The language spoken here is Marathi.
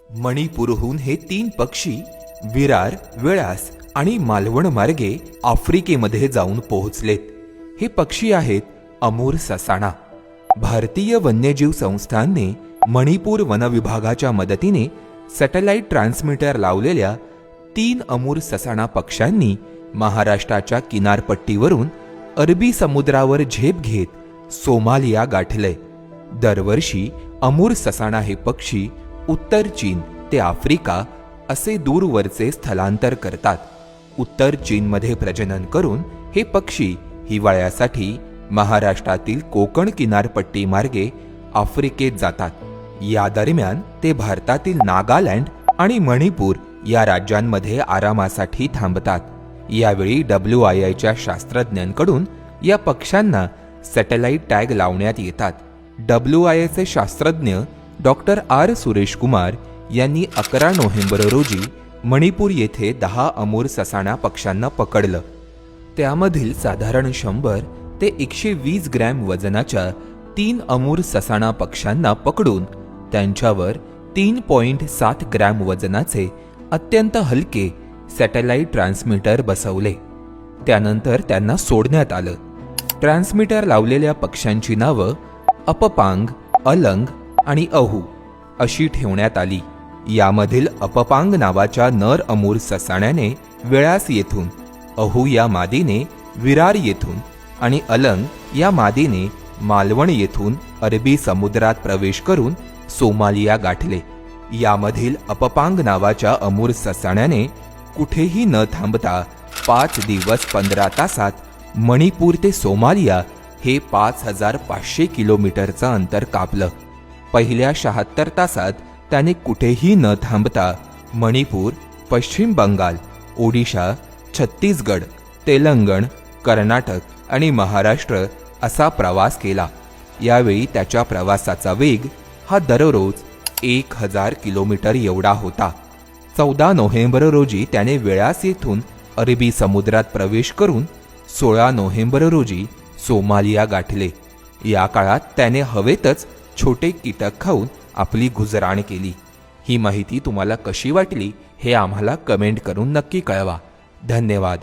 मणिपूरहून हे 3 पक्षी विरार, वेळास आणि मालवण मार्गे आफ्रिकेमध्ये जाऊन पोहोचलेत. हे पक्षी आहेत अमूर ससाणा. भारतीय वन्यजीव संस्थानने मणिपूर वन विभागाच्या मदतीने सॅटेलाइट ट्रान्समीटर लावलेल्या 3 अमूर ससाणा पक्ष्यांनी महाराष्ट्राच्या किनारपट्टीवरून अरबी समुद्रावर झेप घेत सोमालिया गाठलंय. दरवर्षी अमूर ससाणा हे पक्षी उत्तर चीन ते आफ्रिका असे दूरवरचे स्थलांतर करतात. उत्तर चीनमध्ये प्रजनन करून हे पक्षी हिवाळ्यासाठी महाराष्ट्रातील कोकण किनारपट्टी मार्गे आफ्रिकेत जातात. या दरम्यान ते भारतातील नागालँड आणि मणिपूर या राज्यांमध्ये आरामासाठी थांबतात. यावेळी WIIच्या शास्त्रज्ञांकडून या पक्ष्यांना सॅटेलाइट टॅग लावण्यात येतात. WIIचे शास्त्रज्ञ डॉक्टर R. सुरेश कुमार यांनी 11 नोव्हेंबर रोजी मणिपूर येथे 10 अमूर ससाणा पक्ष्यांना पकडलं. त्यामधील साधारण 100 ते 120 ग्रॅम वजनाच्या 3 अमूर ससाणा पक्ष्यांना पकडून त्यांच्यावर 3.7 ग्रॅम वजनाचे अत्यंत हलके सॅटेलाइट ट्रान्समीटर बसवले. त्यानंतर त्यांना सोडण्यात आलं. ट्रान्समीटर लावलेल्या पक्ष्यांची नावं अपपांग, अलंग आणि अहू अशी ठेवण्यात आली. यामधील अपपांग नावाच्या नर अमूर ससाण्याने वेळास येथून, अहू या मादीने विरार येथून आणि अलंग या मादीने मालवण येथून अरबी समुद्रात प्रवेश करून सोमालिया गाठले. यामधील अपपांग नावाच्या अमूर ससाण्याने कुठेही न थांबता 5 दिवस 15 तासात मणिपूर ते सोमालिया हे 5500 किलोमीटरचं अंतर कापलं. पहिल्या 76 तासात त्याने कुठेही न थांबता मणिपूर, पश्चिम बंगाल, ओडिशा, छत्तीसगड, तेलंगण, कर्नाटक आणि महाराष्ट्र असा प्रवास केला. यावेळी त्याच्या प्रवासाचा वेग हा दररोज 1000 किलोमीटर एवढा होता. 14 नोव्हेंबर रोजी त्याने वेळास येथून अरबी समुद्रात प्रवेश करून 16 नोव्हेंबर रोजी सोमालिया गाठले. या काळात त्याने हवेतच छोटे कीटक खाऊन आपली गुजराण केली. ही माहिती तुम्हाला कशी वाटली हे आम्हाला कमेंट करून नक्की कळवा. धन्यवाद.